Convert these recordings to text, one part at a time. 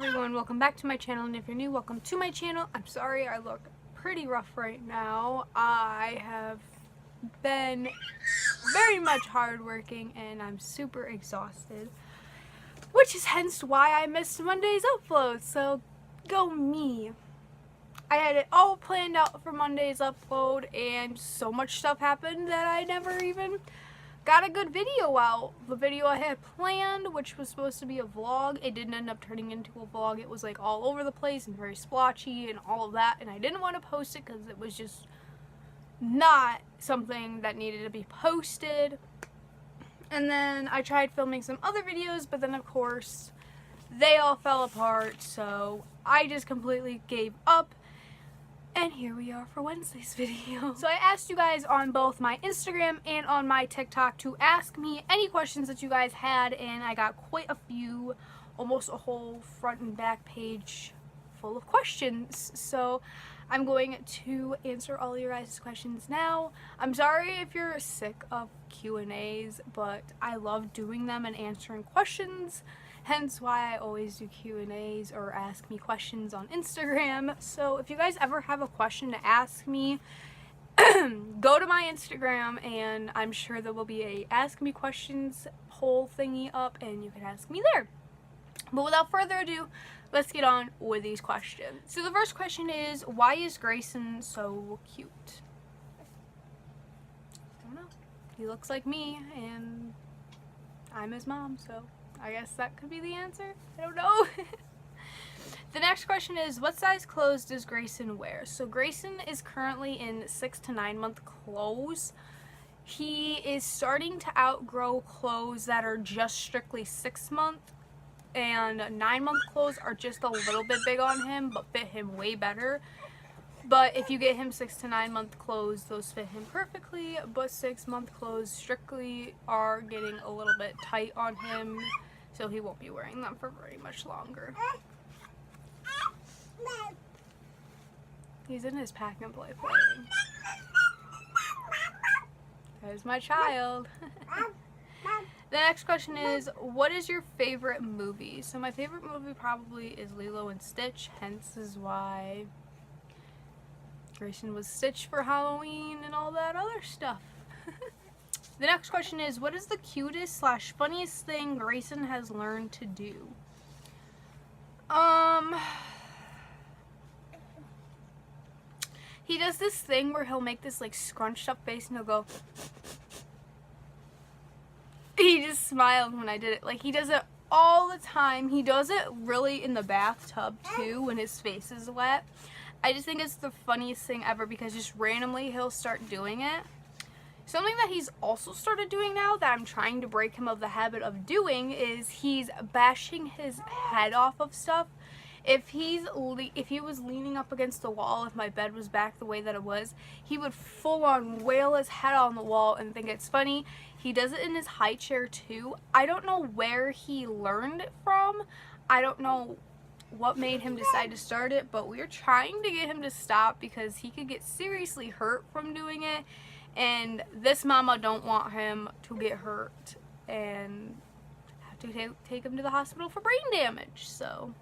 everyone, welcome back to my channel, and if you're new, welcome to my channel. I'm sorry I look pretty rough right now. I have been very much hardworking and I'm super exhausted, which is hence why I missed Monday's upload, so go me. I had it all planned out for Monday's upload and so much stuff happened that I never even got a good video out. The video I had planned, which was supposed to be a vlog, it didn't end up turning into a vlog. It was like all over the place and very splotchy and all of that, and I didn't want to post it because it was just not something that needed to be posted. And then I tried filming some other videos, but then of course they all fell apart, so I just completely gave up. And here we are for Wednesday's video. So I asked you guys on both my Instagram and on my TikTok to ask me any questions that you guys had, and I got quite a few, almost a whole front and back page full of questions. So I'm going to answer all your guys' questions now. I'm sorry if you're sick of Q&As, but I love doing them and answering questions. Hence why I always do Q&As or ask me questions on Instagram. So if you guys ever have a question to ask me, go to my Instagram and I'm sure there will be a ask me questions poll thingy up and you can ask me there. But without further ado, let's get on with these questions. So the first question is, why is Grayson so cute? I don't know. He looks like me and I'm his mom, so I guess that could be the answer. I don't know. The next question is, what size clothes does Grayson wear? So Grayson is currently in 6 to 9 month clothes. He is starting to outgrow clothes that are just strictly 6 month, and 9 month clothes are just a little bit big on him but fit him way better. But if you get him 6 to 9 month clothes, those fit him perfectly, but 6 month clothes strictly are getting a little bit tight on him, so he won't be wearing them for very much longer. He's in his pack and play playing. There's my child. The next question is, what is your favorite movie? So my favorite movie probably is Lilo and Stitch, hence is why Grayson was Stitch for Halloween and all that other stuff. The next question is, what is the cutest / funniest thing Grayson has learned to do? He does this thing where he'll make this like scrunched up face and he'll go. He just smiled when I did it. Like, he does it all the time. He does it really in the bathtub too when his face is wet. I just think it's the funniest thing ever because just randomly he'll start doing it. Something that he's also started doing now that I'm trying to break him of the habit of doing is he's bashing his head off of stuff. If he was leaning up against the wall, if my bed was back the way that it was, he would full on wail his head on the wall and think it's funny. He does it in his high chair too. I don't know where he learned it from. I don't know what made him decide to start it, but we're trying to get him to stop because he could get seriously hurt from doing it, and this mama don't want him to get hurt and have to take him to the hospital for brain damage. So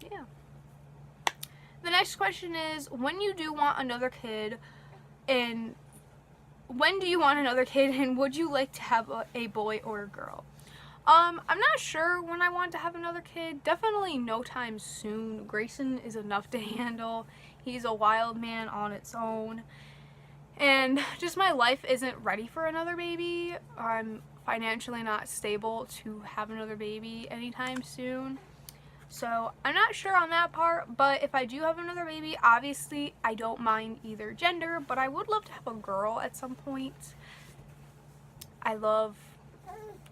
yeah. The next question is, when you do want another kid, and when do you want another kid, and would you like to have a boy or a girl? I'm not sure when I want to have another kid. Definitely no time soon. Grayson is enough to handle. He's a wild man on its own. And just my life isn't ready for another baby. I'm financially not stable to have another baby anytime soon. So I'm not sure on that part, but if I do have another baby, obviously I don't mind either gender, but I would love to have a girl at some point.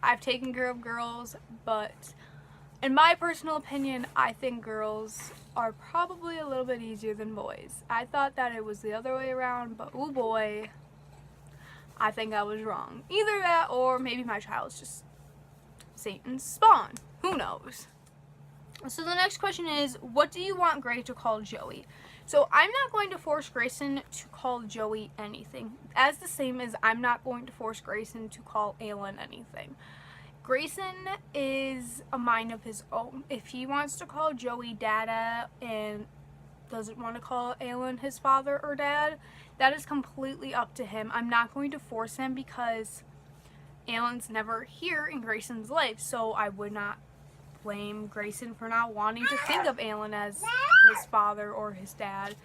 I've taken care of girls, but in my personal opinion, I think girls are probably a little bit easier than boys. I thought that it was the other way around, but oh boy, I think I was wrong. Either that or maybe my child's just Satan's spawn. Who knows? So the next question is, what do you want Gray to call Joey? So I'm not going to force Grayson to call Joey anything, as the same as I'm not going to force Grayson to call Aylin anything. Grayson is a mind of his own. If he wants to call Joey Dada and doesn't want to call Alan his father or dad, that is completely up to him. I'm not going to force him because Alan's never here in Grayson's life, so I would not blame Grayson for not wanting to think of Alan as his father or his dad,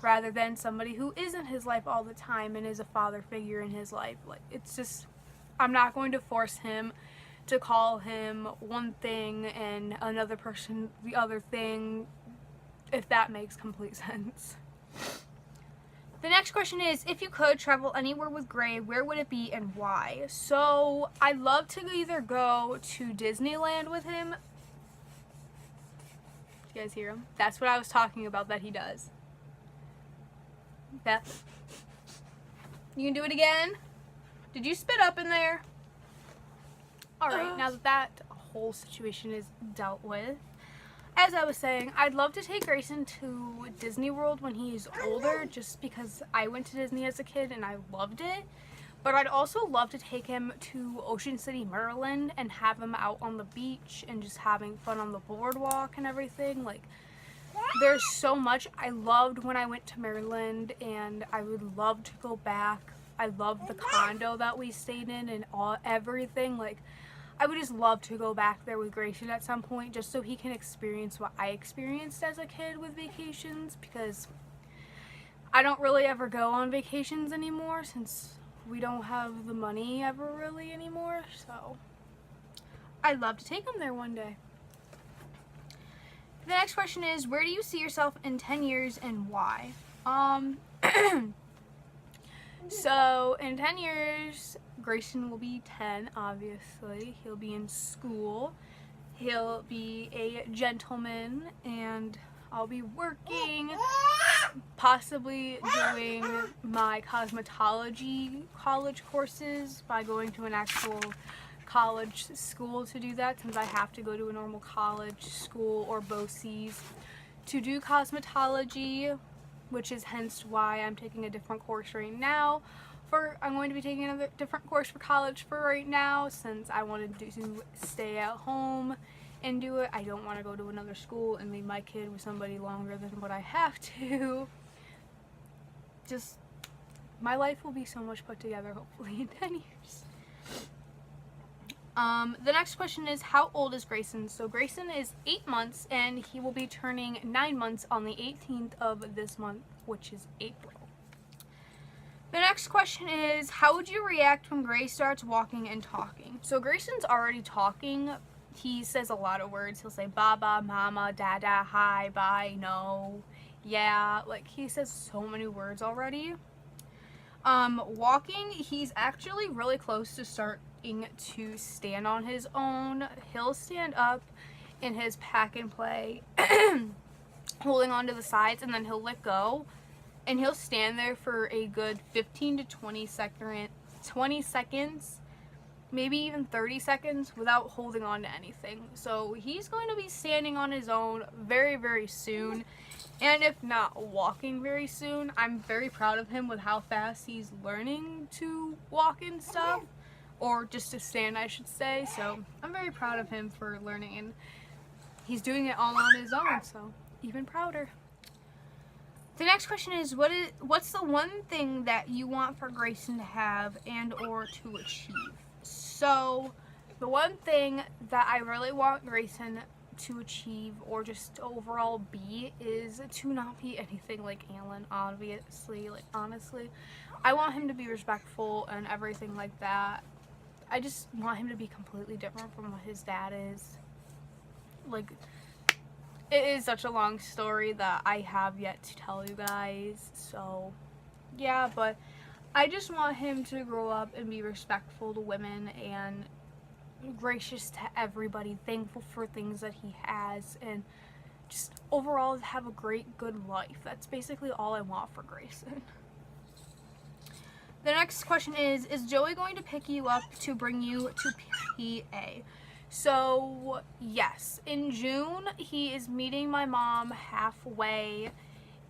rather than somebody who is in his life all the time and is a father figure in his life. Like, it's just, I'm not going to force him to call him one thing and another person the other thing, if that makes complete sense. The next question is, if you could travel anywhere with Gray, where would it be and why? So, I'd love to either go to Disneyland with him. You guys hear him? That's what I was talking about that he does. Beth, you can do it again? Did you spit up in there? Alright, now that that whole situation is dealt with, as I was saying, I'd love to take Grayson to Disney World when he's older, just because I went to Disney as a kid and I loved it. But I'd also love to take him to Ocean City, Maryland, and have him out on the beach and just having fun on the boardwalk and everything. Like, there's so much I loved when I went to Maryland, and I would love to go back. I loved the condo that we stayed in and everything. Like, I would just love to go back there with Grayson at some point, just so he can experience what I experienced as a kid with vacations, because I don't really ever go on vacations anymore since we don't have the money ever really anymore. So I'd love to take him there one day. The next question is, where do you see yourself in 10 years and why? So in 10 years, Grayson will be 10, obviously. He'll be in school. He'll be a gentleman, and I'll be working, possibly doing my cosmetology college courses by going to an actual college school to do that, since I have to go to a normal college school or BOCES to do cosmetology, which is hence why I'm taking a different course right now. I'm going to be taking a different course for college for right now, since I wanted to stay at home and do it. I don't want to go to another school and leave my kid with somebody longer than what I have to. Just, my life will be so much put together, hopefully, in 10 years. The next question is, how old is Grayson? So Grayson is 8 months, and he will be turning 9 months on the 18th of this month, which is April. The next question is, how would you react when Gray starts walking and talking? So Grayson's already talking. He says a lot of words. He'll say baba, mama, dada, hi, bye, no, yeah. Like, he says so many words already. Walking, he's actually really close to starting to stand on his own. He'll stand up in his pack and play, holding onto the sides, and then he'll let go. And he'll stand there for a good 15 to 20 seconds, maybe even 30 seconds without holding on to anything. So he's going to be standing on his own very, very soon. And if not walking very soon. I'm very proud of him with how fast he's learning to walk and stuff. Or just to stand, I should say. So I'm very proud of him for learning. And he's doing it all on his own, so even prouder. The next question is, what's the one thing that you want for Grayson to have and or to achieve? So the one thing that I really want Grayson to achieve or just overall be is to not be anything like Alan, obviously. Like, honestly, I want him to be respectful and everything like that. I just want him to be completely different from what his dad is. Like, it is such a long story that I have yet to tell you guys, so yeah, but I just want him to grow up and be respectful to women and gracious to everybody, thankful for things that he has, and just overall have a great, good life. That's basically all I want for Grayson. The next question is Joey going to pick you up to bring you to PA? So, yes, in June, he is meeting my mom halfway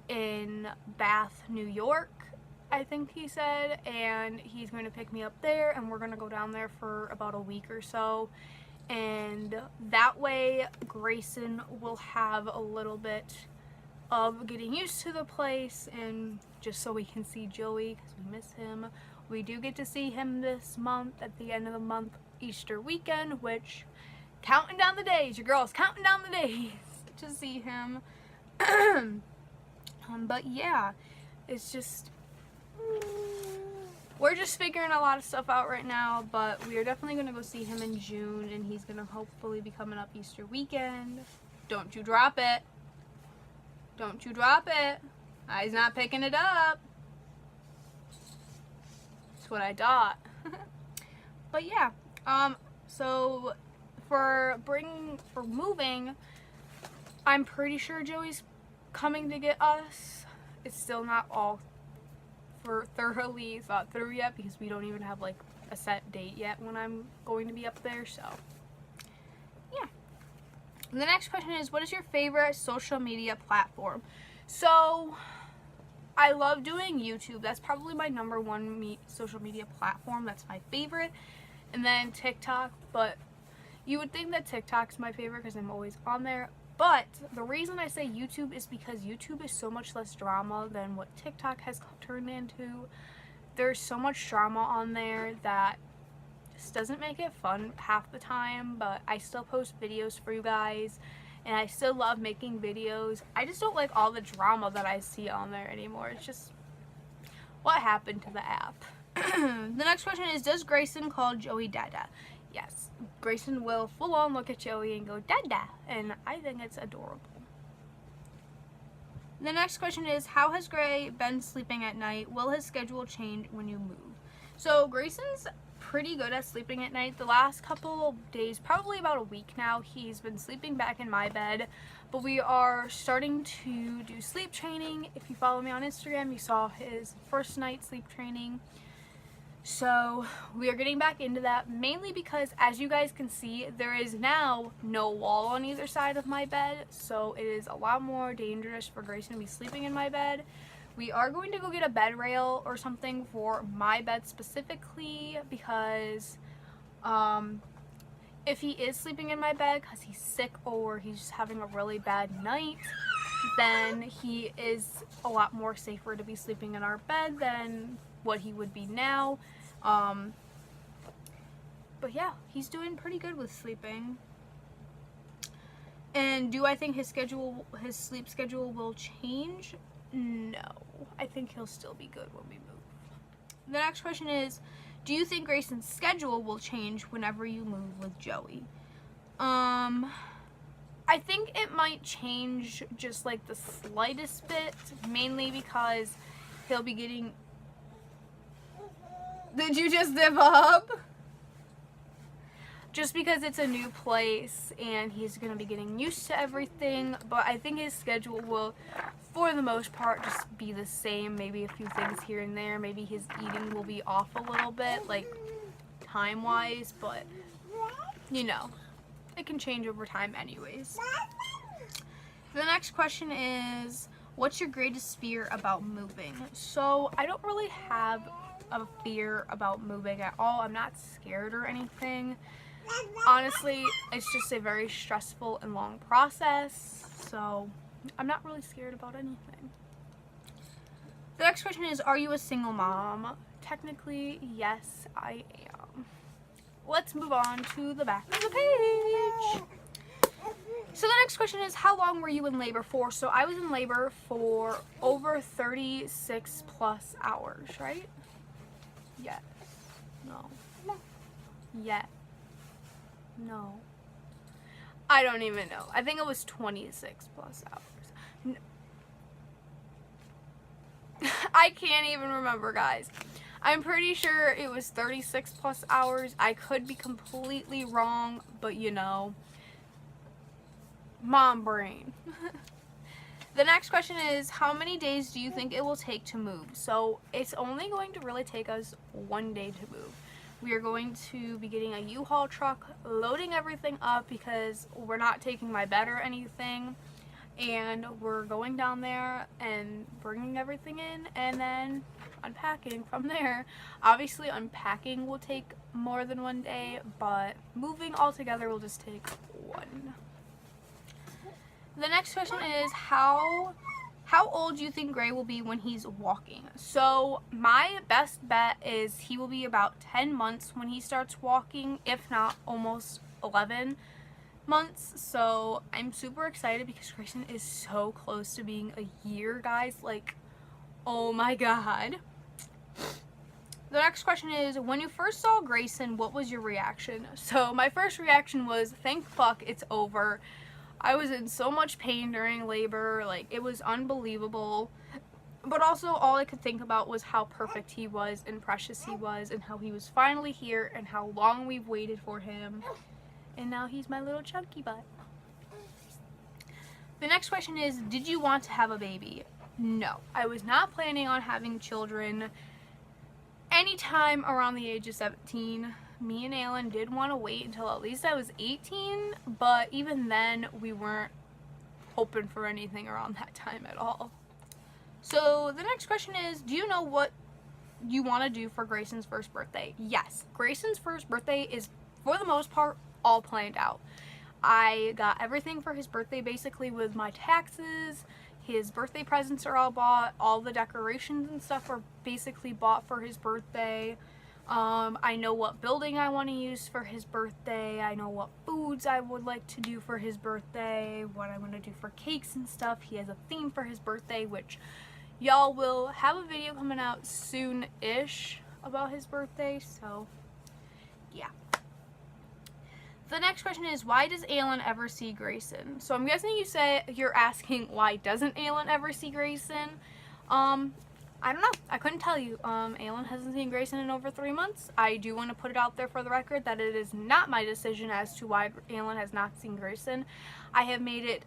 in Bath, New York, I think he said, and he's going to pick me up there, and we're going to go down there for about a week or so and that way Grayson will have a little bit of getting used to the place, and just so we can see Joey because we miss him. We do get to see him this month at the end of the month, Easter weekend, which counting down the days, your girl's counting down the days to see him. But yeah, it's just, we're just figuring a lot of stuff out right now, but we are definitely going to go see him in June, and he's going to hopefully be coming up Easter weekend. Don't you drop it. Don't you drop it. He's not picking it up. That's what I thought. But yeah, so for moving, I'm pretty sure Joey's coming to get us. It's still not all thoroughly thought through yet because we don't even have like a set date yet when I'm going to be up there, so yeah. The next question is, what is your favorite social media platform? So I love doing YouTube. That's probably my number one social media platform. That's my favorite. And then TikTok, but you would think that TikTok's my favorite because I'm always on there. But the reason I say YouTube is because YouTube is so much less drama than what TikTok has turned into. There's so much drama on there that just doesn't make it fun half the time, but I still post videos for you guys, and I still love making videos. I just don't like all the drama that I see on there anymore. It's just, what happened to the app? The next question is, does Grayson call Joey Dada? Yes, Grayson will full on look at Joey and go Dada, and I think it's adorable. The next question is, how has Gray been sleeping at night? Will his schedule change when you move? So Grayson's pretty good at sleeping at night. The last couple days, probably about a week now, he's been sleeping back in my bed, but we are starting to do sleep training. If you follow me on Instagram, you saw his first night sleep training. So we are getting back into that, mainly because, as you guys can see, there is now no wall on either side of my bed, so it is a lot more dangerous for Grayson to be sleeping in my bed. We are going to go get a bed rail or something for my bed specifically, because if he is sleeping in my bed because he's sick or he's just having a really bad night, then he is a lot more safer to be sleeping in our bed than what he would be now. But yeah, he's doing pretty good with sleeping. And do I think his sleep schedule will change? No, I think he'll still be good when we move. The next question is, do you think Grayson's schedule will change whenever you move with Joey? I think it might change just like the slightest bit, mainly because he'll be getting... Did you just dip up? Just because it's a new place and he's going to be getting used to everything, but I think his schedule will, for the most part, just be the same. Maybe a few things here and there. Maybe his eating will be off a little bit, like time-wise, but you know, it can change over time anyways. The next question is, what's your greatest fear about moving? So I don't really have a fear about moving at all. I'm not scared or anything. Honestly, it's just a very stressful and long process, so I'm not really scared about anything. The next question is, are you a single mom? Technically, yes, I am. Let's move on to the back of the page. So the next question is, how long were you in labor for? So I was in labor for over 36 plus hours, right? Yes. No. Yes. No. I don't even know. I think it was 26 plus hours. I can't even remember, guys. I'm pretty sure it was 36 plus hours. I could be completely wrong, but you know, mom brain. The next question is, how many days do you think it will take to move? So it's only going to really take us 1 day to move. We are going to be getting a U-Haul truck, loading everything up because we're not taking my bed or anything. And we're going down there and bringing everything in and then unpacking from there. Obviously, unpacking will take more than one day, but moving all together will just take one. The next question is how old do you think Gray will be when he's walking? So my best bet is he will be about 10 months when he starts walking, if not almost 11 months. So I'm super excited because Grayson is so close to being a year, guys. Like, oh my god. The next question is, when you first saw Grayson, what was your reaction? So my first reaction was, thank fuck it's over. I was in so much pain during labor, like it was unbelievable. But also all I could think about was how perfect he was and precious he was and how he was finally here and how long we've waited for him. And now he's my little chunky butt. The next question is, did you want to have a baby? No, I was not planning on having children anytime around the age of 17. Me and Aylin did want to wait until at least I was 18, but even then we weren't hoping for anything around that time at all. So the next question is, do you know what you want to do for Grayson's first birthday? Yes, Grayson's first birthday is, for the most part, all planned out. I got everything for his birthday basically with my taxes. His birthday presents are all bought. All the decorations and stuff are basically bought for his birthday. I know what building I want to use for his birthday. I know what foods I would like to do for his birthday, what I want to do for cakes and stuff. He has a theme for his birthday, which y'all will have a video coming out soon-ish about his birthday, so yeah. The next question is, why does Aylin ever see Grayson? So I'm guessing you're asking, why doesn't Aylin ever see Grayson? I don't know. I couldn't tell you. Aylin hasn't seen Grayson in over 3 months. I do want to put it out there for the record that it is not my decision as to why Aylin has not seen Grayson. I have made it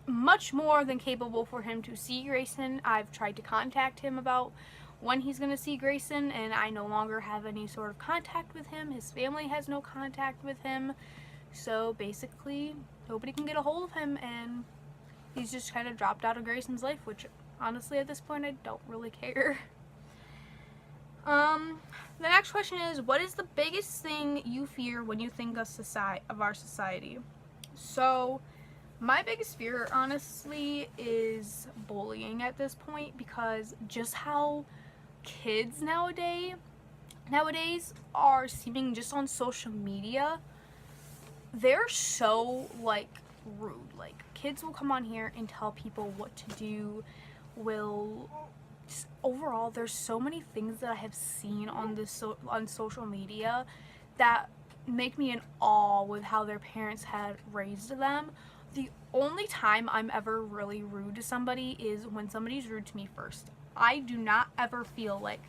much more than capable for him to see Grayson. I've tried to contact him about when he's going to see Grayson, and I no longer have any sort of contact with him. His family has no contact with him. So basically, nobody can get a hold of him, and he's just kind of dropped out of Grayson's life, which honestly, at this point, I don't really care. The next question is, what is the biggest thing you fear when you think of our society? So, my biggest fear, honestly, is bullying at this point, because just how kids nowadays are seeming just on social media, they're so, like, rude. Like, kids will come on here and tell people what to do, just overall, there's so many things that I have seen on social media that make me in awe with how their parents had raised them. The only time I'm ever really rude to somebody is when somebody's rude to me first. I do not ever feel like,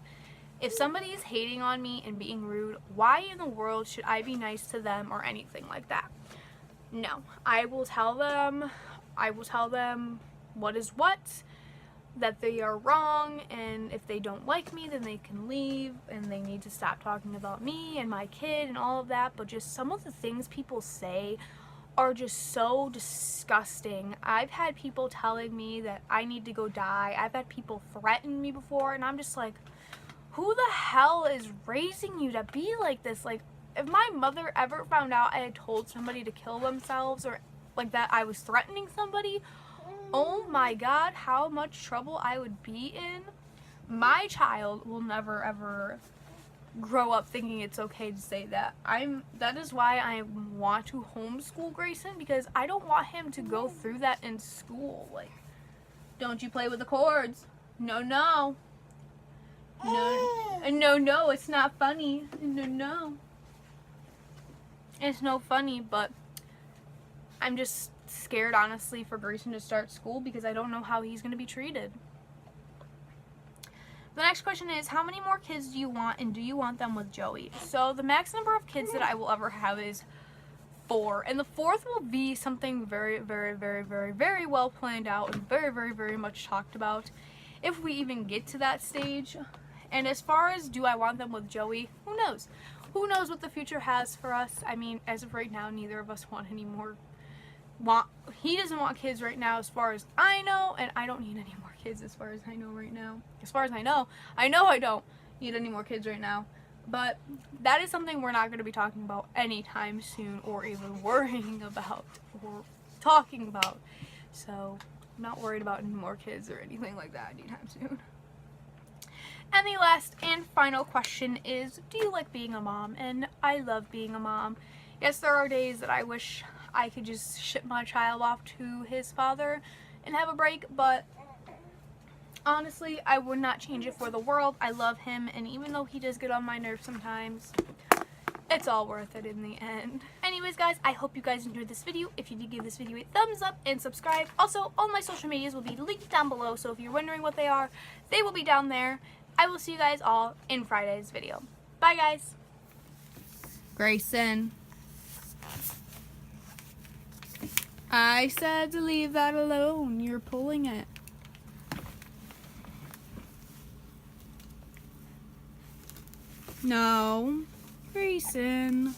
if somebody is hating on me and being rude, why in the world should I be nice to them or anything like that? No, I will tell them what is what, that they are wrong, and if they don't like me, then they can leave, and they need to stop talking about me and my kid and all of that. But just some of the things people say are just so disgusting. I've had people telling me that I need to go die. I've had people threaten me before, and I'm just like, who the hell is raising you to be like this? Like, if my mother ever found out I had told somebody to kill themselves, or like that I was threatening somebody, oh my god, how much trouble I would be in. My child will never ever grow up thinking it's okay to say that. That is why I want to homeschool Grayson, because I don't want him to go through that in school. Like, don't you play with the cords. No, no. No, it's not funny. No. It's no funny, but I'm just scared, honestly, for Grayson to start school because I don't know how he's going to be treated. The next question is, how many more kids do you want, and do you want them with Joey? So the max number of kids that I will ever have is 4, and the 4th will be something very, very, very, very, very well planned out and very, very, very much talked about, if we even get to that stage. And as far as do I want them with Joey, who knows? Who knows what the future has for us? I mean, as of right now, neither of us want any more. He doesn't want kids right now, as far as I know, and I don't need any more kids as far as I know right now. As far as I know I don't need any more kids right now. But that is something we're not going to be talking about anytime soon, or even worrying about or talking about. So I'm not worried about any more kids or anything like that anytime soon. And the last and final question is, do you like being a mom? And I love being a mom. Yes, there are days that I wish I could just ship my child off to his father and have a break, but honestly, I would not change it for the world. I love him, and even though he does get on my nerves sometimes, it's all worth it in the end. Anyways, guys, I hope you guys enjoyed this video. If you did, give this video a thumbs up and subscribe. Also, all my social medias will be linked down below, so if you're wondering what they are, they will be down there. I will see you guys all in Friday's video. Bye, guys. Grayson. I said to leave that alone. You're pulling it. No. Grayson.